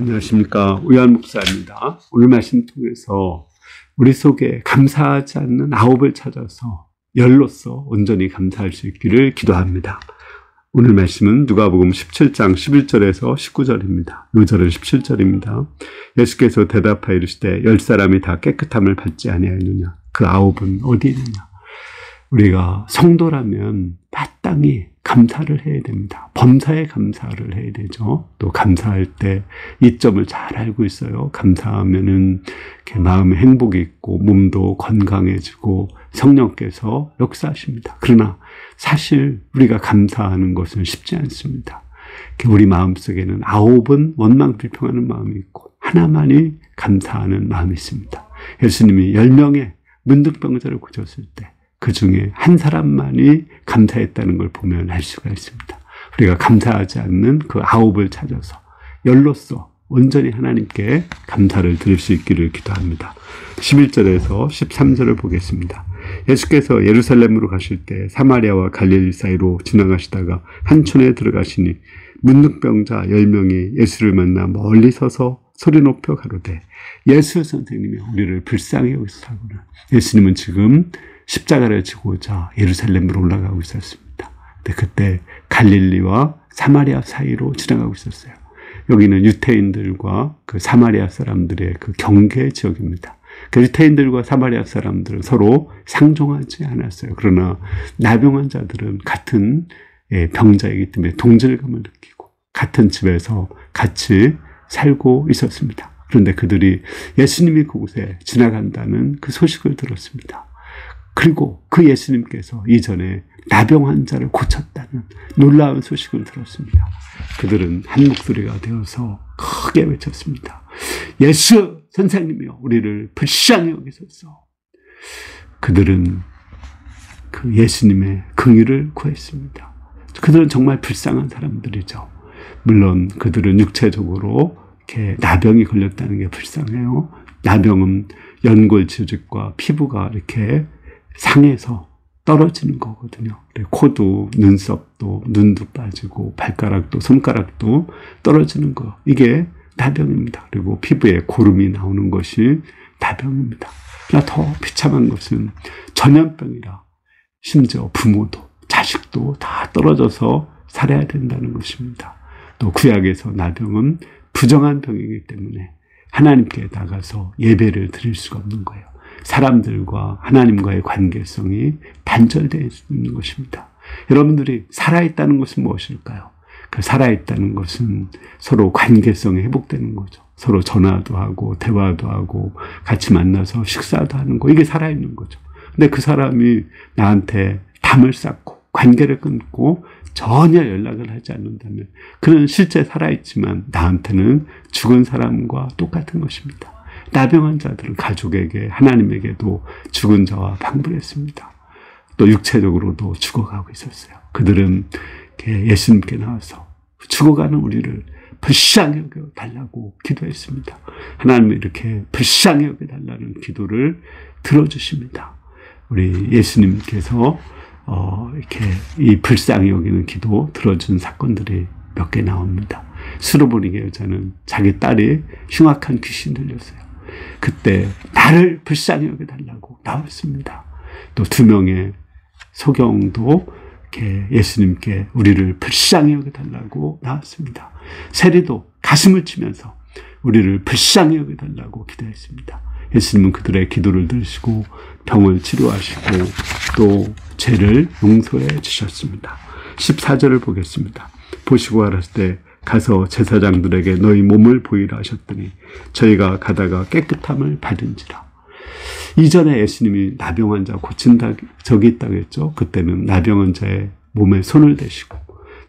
안녕하십니까. 우여한 목사입니다. 오늘 말씀 통해서 우리 속에 감사하지 않는 아홉을 찾아서 열로서 온전히 감사할 수 있기를 기도합니다. 오늘 말씀은 누가복음 17장 11절에서 19절입니다. 요 절은 17절입니다. 예수께서 대답하여 이르시되 10사람이 다 깨끗함을 받지 아니하였느냐? 그 아홉은 어디 있느냐? 우리가 성도라면 마땅히 감사를 해야 됩니다. 범사에 감사를 해야 되죠. 또 감사할 때 이점을 잘 알고 있어요. 감사하면은 마음에 행복이 있고 몸도 건강해지고 성령께서 역사하십니다. 그러나 사실 우리가 감사하는 것은 쉽지 않습니다. 우리 마음속에는 아홉은 원망 불평하는 마음이 있고 하나만이 감사하는 마음이 있습니다. 예수님이 10명의 문둥병자를 고쳤을 때 그 중에 한 사람만이 감사했다는 걸 보면 알 수가 있습니다. 우리가 감사하지 않는 그 아홉을 찾아서 열로서 온전히 하나님께 감사를 드릴 수 있기를 기도합니다. 11절에서 13절을 보겠습니다. 예수께서 예루살렘으로 가실 때 사마리아와 갈릴리 사이로 지나가시다가 한 촌에 들어가시니 문둥병자 10명이 예수를 만나 멀리 서서 소리 높여 가로되 예수 선생님이 우리를 불쌍히 여기시사구나. 예수님은 지금 십자가를 지고자 예루살렘으로 올라가고 있었습니다. 근데 그때 갈릴리와 사마리아 사이로 지나가고 있었어요. 여기는 유태인들과 그 사마리아 사람들의 그 경계 지역입니다. 그 유태인들과 사마리아 사람들은 서로 상종하지 않았어요. 그러나 나병 환자들은 같은 병자이기 때문에 동질감을 느끼고 같은 집에서 같이 살고 있었습니다. 그런데 그들이 예수님이 그곳에 지나간다는 그 소식을 들었습니다. 그리고 그 예수님께서 이전에 나병 환자를 고쳤다는 놀라운 소식을 들었습니다. 그들은 한 목소리가 되어서 크게 외쳤습니다. 예수 선생님이여 우리를 불쌍히 여기소서. 그들은 그 예수님의 긍휼을 구했습니다. 그들은 정말 불쌍한 사람들이죠. 물론 그들은 육체적으로 이렇게 나병이 걸렸다는 게 불쌍해요. 나병은 연골지죽과 피부가 이렇게 상해서 떨어지는 거거든요. 코도 눈썹도 눈도 빠지고 발가락도 손가락도 떨어지는 거. 이게 나병입니다. 그리고 피부에 고름이 나오는 것이 나병입니다. 그러나 더 비참한 것은 전염병이라 심지어 부모도 자식도 다 떨어져서 살아야 된다는 것입니다. 또 구약에서 나병은 부정한 병이기 때문에 하나님께 나가서 예배를 드릴 수가 없는 거예요. 사람들과 하나님과의 관계성이 단절되어 있는 것입니다. 여러분들이 살아있다는 것은 무엇일까요? 그 살아있다는 것은 서로 관계성이 회복되는 거죠. 서로 전화도 하고 대화도 하고 같이 만나서 식사도 하는 거. 이게 살아있는 거죠. 근데 그 사람이 나한테 담을 쌓고 관계를 끊고 전혀 연락을 하지 않는다면 그는 실제 살아있지만 나한테는 죽은 사람과 똑같은 것입니다. 나병 환자들은 가족에게 하나님에게도 죽은 자와 방불했습니다. 또 육체적으로도 죽어가고 있었어요. 그들은 예수님께 나와서 죽어가는 우리를 불쌍히 여겨달라고 기도했습니다. 하나님은 이렇게 불쌍히 여겨달라는 기도를 들어주십니다. 우리 예수님께서 이렇게 이 불쌍히 여기는 기도 들어준 사건들이 몇 개 나옵니다. 수르보니게 여자는 자기 딸이 흉악한 귀신 들렸어요. 그때 나를 불쌍히 여겨달라고 나왔습니다. 또 2명의 소경도 이렇게 예수님께 우리를 불쌍히 여겨달라고 나왔습니다. 세리도 가슴을 치면서 우리를 불쌍히 여겨달라고 기도했습니다. 예수님은 그들의 기도를 들으시고 병을 치료하시고 또 죄를 용서해 주셨습니다. 14절을 보겠습니다. 보시고 하셨을 때 가서 제사장들에게 너희 몸을 보이라 하셨더니 저희가 가다가 깨끗함을 받은지라. 이전에 예수님이 나병 환자 고친다 적이 있다고 했죠. 그때는 나병 환자의 몸에 손을 대시고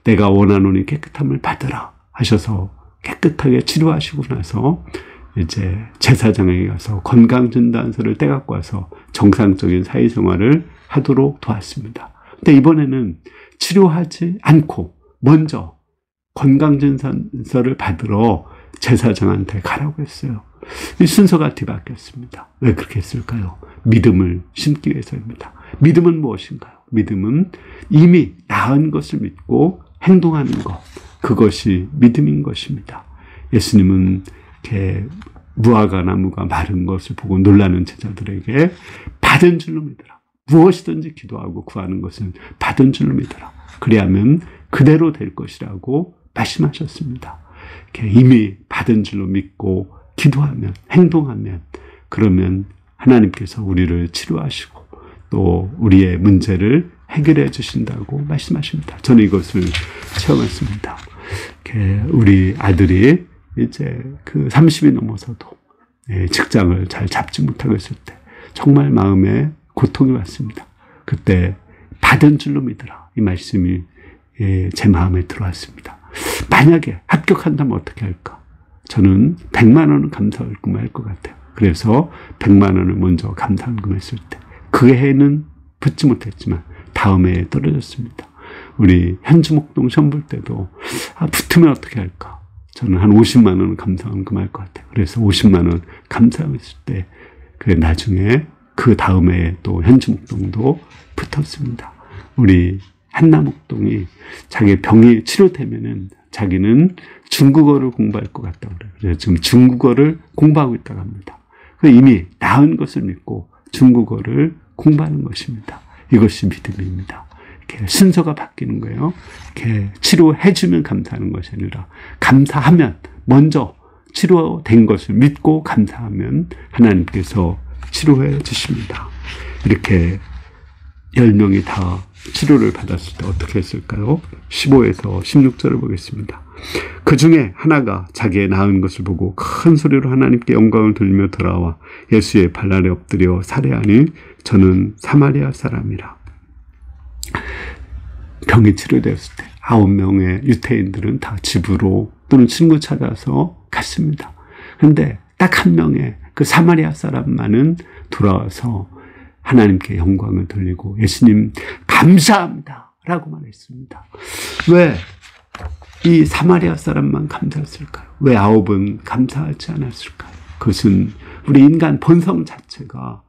내가 원하노니 깨끗함을 받으라 하셔서 깨끗하게 치료하시고 나서 이제 제사장에게 가서 건강진단서를 떼갖고 와서 정상적인 사회생활을 하도록 도왔습니다. 근데 이번에는 치료하지 않고 먼저 건강진단서를 받으러 제사장한테 가라고 했어요. 이 순서가 뒤바뀌었습니다. 왜 그렇게 했을까요? 믿음을 심기 위해서입니다. 믿음은 무엇인가요? 믿음은 이미 나은 것을 믿고 행동하는 것, 그것이 믿음인 것입니다. 예수님은 이렇게 무화과 나무가 마른 것을 보고 놀라는 제자들에게 받은 줄로 믿으라. 무엇이든지 기도하고 구하는 것은 받은 줄로 믿으라. 그리하면 그대로 될 것이라고 말씀하셨습니다. 이렇게 이미 받은 줄로 믿고 기도하면, 행동하면, 그러면 하나님께서 우리를 치료하시고 또 우리의 문제를 해결해 주신다고 말씀하십니다. 저는 이것을 체험했습니다. 우리 아들이 이제 그 30이 넘어서도 직장을 잘 잡지 못하고 있을 때 정말 마음에 고통이 왔습니다. 그때 받은 줄로 믿으라. 이 말씀이 제 마음에 들어왔습니다. 만약에 합격한다면 어떻게 할까? 저는 100만 원은 감사월금을 할 것 같아요. 그래서 100만 원을 먼저 감사월금 했을 때 그 해는 붙지 못했지만 다음 해에 떨어졌습니다. 우리 현주목동 시험 볼 때도 붙으면 어떻게 할까? 저는 한 50만 원은 감사원금 할 것 같아요. 그래서 50만 원 감사했을 때 나중에 그 다음 해에 또 현주목동도 붙었습니다. 우리 한남목동이 자기 병이 치료되면은 자기는 중국어를 공부할 것 같다고 그래요. 그래서 지금 중국어를 공부하고 있다고 합니다. 이미 나은 것을 믿고 중국어를 공부하는 것입니다. 이것이 믿음입니다. 이렇게 순서가 바뀌는 거예요. 이렇게 치료해주면 감사하는 것이 아니라 감사하면 먼저 치료된 것을 믿고 감사하면 하나님께서 치료해 주십니다. 이렇게 10명이 다 치료를 받았을 때 어떻게 했을까요? 15에서 16절을 보겠습니다. 그 중에 하나가 자기의 나은 것을 보고 큰 소리로 하나님께 영광을 돌리며 돌아와 예수의 발 아래 엎드려 살해하니 저는 사마리아 사람이라. 병이 치료되었을 때 9명의 유태인들은 다 집으로 또는 친구 찾아서 갔습니다. 그런데 딱 한 명의 그 사마리아 사람만은 돌아와서 하나님께 영광을 돌리고 예수님 감사합니다 라고 말했습니다. 왜 이 사마리아 사람만 감사했을까요? 왜 9은 감사하지 않았을까요? 그것은 우리 인간 본성 자체가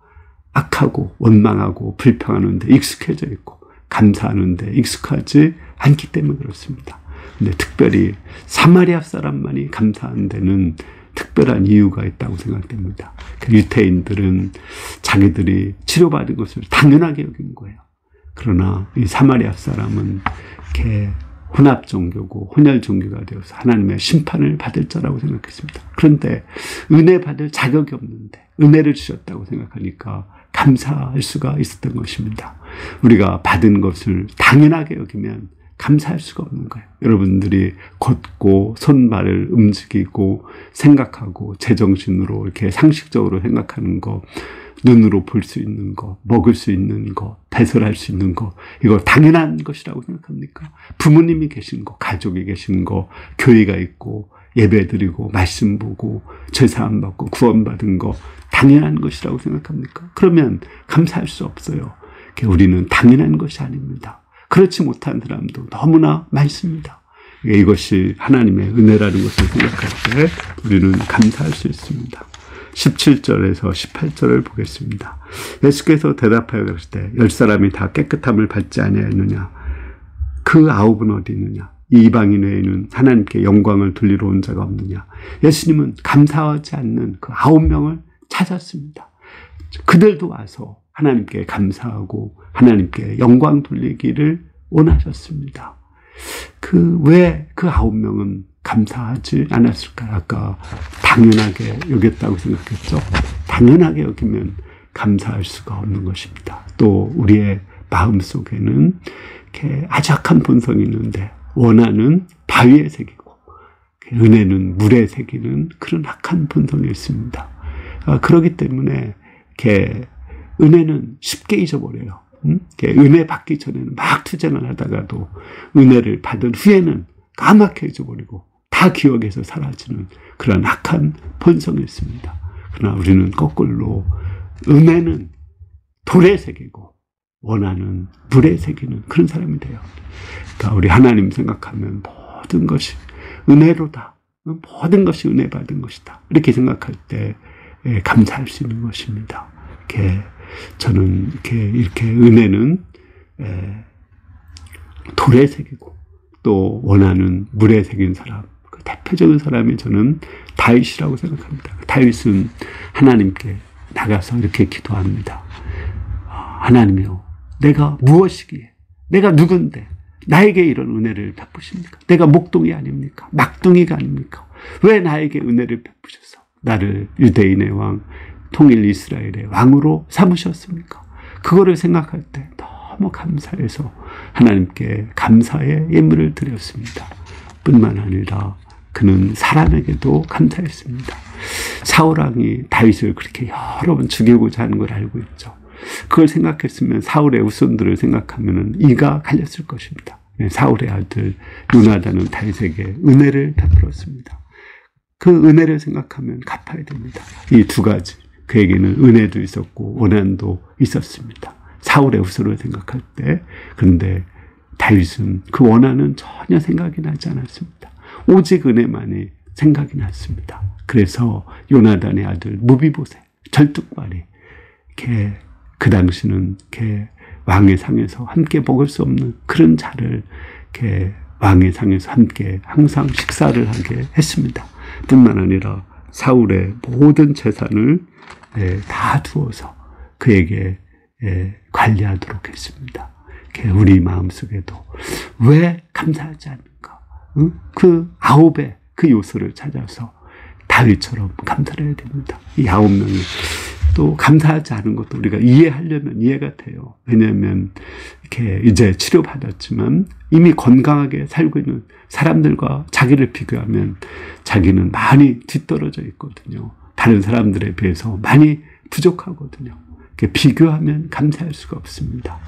악하고 원망하고 불평하는데 익숙해져 있고 감사하는데 익숙하지 않기 때문에 그렇습니다. 근데 특별히 사마리아 사람만이 감사한 데는 특별한 이유가 있다고 생각됩니다. 유태인들은 자기들이 치료받은 것을 당연하게 여긴 거예요. 그러나 이 사마리아 사람은 이렇게 혼합 종교고 혼혈 종교가 되어서 하나님의 심판을 받을 자라고 생각했습니다. 그런데 은혜 받을 자격이 없는데 은혜를 주셨다고 생각하니까 감사할 수가 있었던 것입니다. 우리가 받은 것을 당연하게 여기면 감사할 수가 없는 거예요. 여러분들이 걷고 손발을 움직이고 생각하고 제정신으로 이렇게 상식적으로 생각하는 거, 눈으로 볼 수 있는 거, 먹을 수 있는 거, 배설할 수 있는 거, 이거 당연한 것이라고 생각합니까? 부모님이 계신 거, 가족이 계신 거, 교회가 있고 예배 드리고 말씀 보고 죄사함 받고 구원받은 거 당연한 것이라고 생각합니까? 그러면 감사할 수 없어요. 우리는 당연한 것이 아닙니다. 그렇지 못한 사람도 너무나 많습니다. 이것이 하나님의 은혜라는 것을 생각할 때 우리는 감사할 수 있습니다. 17절에서 18절을 보겠습니다. 예수께서 대답하여 가실 때 10사람이 다 깨끗함을 받지 아니하였느냐? 그 9은 어디 있느냐? 이 이방인 외에는 하나님께 영광을 돌리러 온 자가 없느냐? 예수님은 감사하지 않는 그 9명을 찾았습니다. 그들도 와서 하나님께 감사하고 하나님께 영광 돌리기를 원하셨습니다. 왜 그 9명은 감사하지 않았을까요? 아까 당연하게 여겼다고 생각했죠. 당연하게 여기면 감사할 수가 없는 것입니다. 또 우리의 마음속에는 이렇게 아주 악한 본성이 있는데 원하는 바위에 새기고 은혜는 물에 새기는 그런 악한 본성이 있습니다. 그렇기 때문에 이렇게 은혜는 쉽게 잊어버려요. 은혜 받기 전에는 막 투쟁을 하다가도 은혜를 받은 후에는 까맣게 잊어버리고 다 기억에서 사라지는 그런 악한 본성이 있습니다. 그러나 우리는 거꾸로 은혜는 돌에 새기고 원하는 물에 새기는 그런 사람이 돼요. 그러니까 우리 하나님 생각하면 모든 것이 은혜로다. 모든 것이 은혜 받은 것이다. 이렇게 생각할 때 감사할 수 있는 것입니다. 저는 이렇게 은혜는 돌에 새기고 또 원하는 물에 새긴 사람, 그 대표적인 사람이 저는 다윗이라고 생각합니다. 다윗은 하나님께 나가서 이렇게 기도합니다. 하나님이요, 내가 무엇이기에, 내가 누군데 나에게 이런 은혜를 베푸십니까? 내가 목동이 아닙니까? 막둥이가 아닙니까? 왜 나에게 은혜를 베푸셔서 나를 유대인의 왕, 통일 이스라엘의 왕으로 삼으셨습니까? 그거를 생각할 때 너무 감사해서 하나님께 감사의 예물을 드렸습니다. 뿐만 아니라 그는 사람에게도 감사했습니다. 사울왕이 다윗을 그렇게 여러 번 죽이고자 하는 걸 알고 있죠. 그걸 생각했으면 사울의 후손들을 생각하면 이가 갈렸을 것입니다. 사울의 아들 요나단은 다윗에게 은혜를 베풀었습니다. 그 은혜를 생각하면 갚아야 됩니다. 이 두 가지, 그에게는 은혜도 있었고 원한도 있었습니다. 사울의 후손을 생각할 때. 그런데 다윗은 그 원한은 전혀 생각이 나지 않았습니다. 오직 은혜만이 생각이 났습니다. 그래서 요나단의 아들 무비보셋, 절뚝발이 이렇게 그 당시는 이렇게 왕의 상에서 함께 먹을 수 없는 그런 자를 이렇게 왕의 상에서 함께 항상 식사를 하게 했습니다. 뿐만 아니라 사울의 모든 재산을 다 두어서 그에게 관리하도록 했습니다. 우리 마음속에도 왜 감사하지 않는가? 그 9의 그 요소를 찾아서 다윗처럼 감사를 해야 됩니다. 이 9명이 또 감사하지 않은 것도 우리가 이해하려면 이해가 돼요. 왜냐하면 이렇게 이제 치료받았지만 이미 건강하게 살고 있는 사람들과 자기를 비교하면 자기는 많이 뒤떨어져 있거든요. 다른 사람들에 비해서 많이 부족하거든요. 비교하면 감사할 수가 없습니다.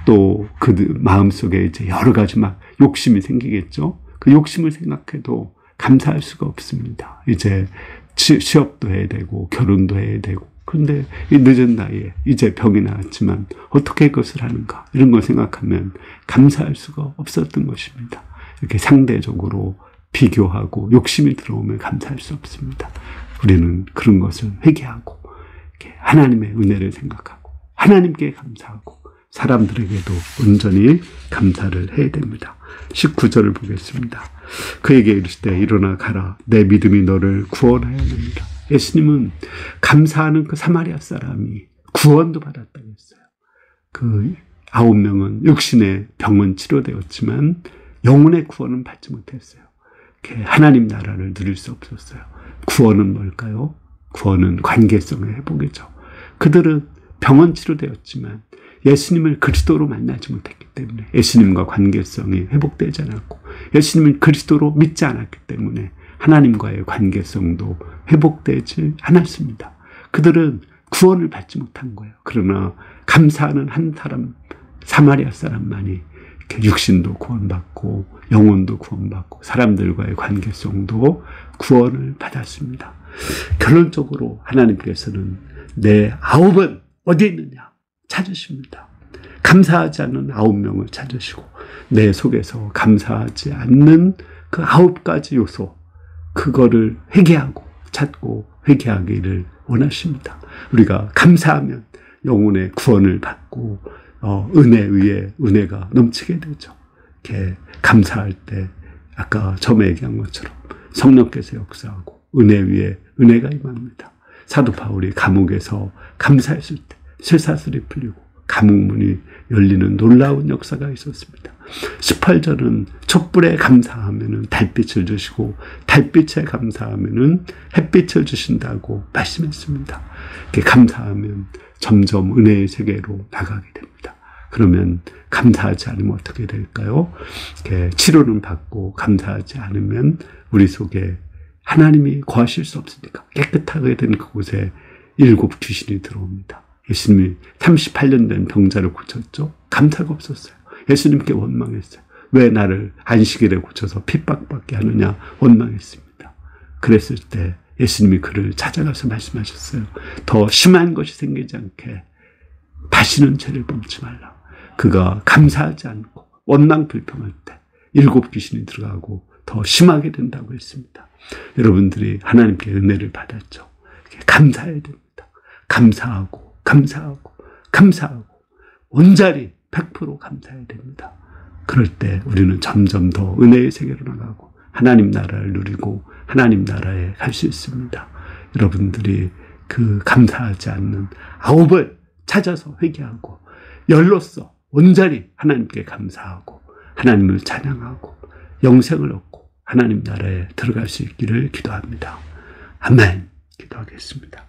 또 그 마음속에 이제 여러 가지 막 욕심이 생기겠죠. 그 욕심을 생각해도 감사할 수가 없습니다. 이제 취업도 해야 되고 결혼도 해야 되고, 그런데 이 늦은 나이에 이제 병이 나왔지만 어떻게 그것을 하는가, 이런 걸 생각하면 감사할 수가 없었던 것입니다. 이렇게 상대적으로 비교하고 욕심이 들어오면 감사할 수 없습니다. 우리는 그런 것을 회개하고 하나님의 은혜를 생각하고 하나님께 감사하고 사람들에게도 온전히 감사를 해야 됩니다. 19절을 보겠습니다. 그에게 이르시되 일어나 가라, 내 믿음이 너를 구원하였느니라. 예수님은 감사하는 그 사마리아 사람이 구원도 받았다고 했어요. 그 9명은 육신의 병은 치료되었지만 영혼의 구원은 받지 못했어요. 하나님 나라를 누릴 수 없었어요. 구원은 뭘까요? 구원은 관계성의 회복이죠. 그들은 병은 치료되었지만 예수님을 그리스도로 만나지 못했기 때문에, 예수님과 관계성이 회복되지 않았고 예수님을 그리스도로 믿지 않았기 때문에 하나님과의 관계성도 회복되지 않았습니다. 그들은 구원을 받지 못한 거예요. 그러나 감사하는 한 사람, 사마리아 사람만이 이렇게 육신도 구원받고 영혼도 구원받고 사람들과의 관계성도 구원을 받았습니다. 결론적으로 하나님께서는 내 9은 어디 있느냐 찾으십니다. 감사하지 않는 9명을 찾으시고 내 속에서 감사하지 않는 그 9가지 요소, 그거를 회개하고 찾고 회개하기를 원하십니다. 우리가 감사하면 영혼의 구원을 받고 은혜 위에 은혜가 넘치게 되죠. 이렇게 감사할 때 아까 처음에 얘기한 것처럼 성령께서 역사하고 은혜 위에 은혜가 임합니다. 사도 바울이 감옥에서 감사했을 때 쇠사슬이 풀리고 감옥문이 열리는 놀라운 역사가 있었습니다. 18절은 촛불에 감사하면은 달빛을 주시고 달빛에 감사하면은 햇빛을 주신다고 말씀했습니다. 이렇게 감사하면 점점 은혜의 세계로 나가게 됩니다. 그러면 감사하지 않으면 어떻게 될까요? 이렇게 치료는 받고 감사하지 않으면 우리 속에 하나님이 거하실 수 없으니까 깨끗하게 된 그곳에 7 귀신이 들어옵니다. 예수님이 38년 된 병자를 고쳤죠. 감사가 없었어요. 예수님께 원망했어요. 왜 나를 안식일에 고쳐서 핍박받게 하느냐 원망했습니다. 그랬을 때 예수님이 그를 찾아가서 말씀하셨어요. 더 심한 것이 생기지 않게 다시는 죄를 범치 말라. 그가 감사하지 않고 원망 불평할 때 7 귀신이 들어가고 더 심하게 된다고 했습니다. 여러분들이 하나님께 은혜를 받았죠. 감사해야 됩니다. 감사하고 온전히 100% 감사해야 됩니다. 그럴 때 우리는 점점 더 은혜의 세계로 나가고 하나님 나라를 누리고 하나님 나라에 갈 수 있습니다. 여러분들이 그 감사하지 않는 아홉을 찾아서 회개하고 열로서 온전히 하나님께 감사하고 하나님을 찬양하고 영생을 얻고 하나님 나라에 들어갈 수 있기를 기도합니다. 아멘. 기도하겠습니다.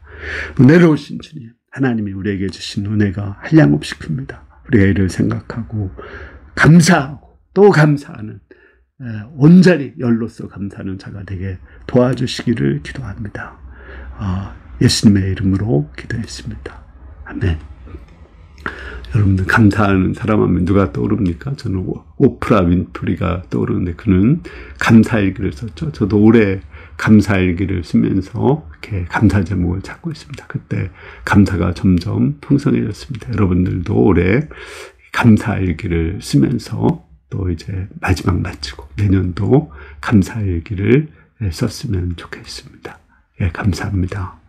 은혜로우신 주님, 하나님이 우리에게 주신 은혜가 한량없이 큽니다. 우리가 이를 생각하고 감사하고 또 감사하는 온전히 열로서 감사하는 자가 되게 도와주시기를 기도합니다. 예수님의 이름으로 기도했습니다. 아멘. 여러분들 감사하는 사람 하면 누가 떠오릅니까? 저는 오프라 윈프리가 떠오르는데 그는 감사일기를 썼죠. 저도 올해 감사일기를 쓰면서 이렇게 감사 제목을 찾고 있습니다. 그때 감사가 점점 풍성해졌습니다. 여러분들도 올해 감사일기를 쓰면서 또 이제 마지막 마치고 내년도 감사일기를 썼으면 좋겠습니다. 예, 감사합니다.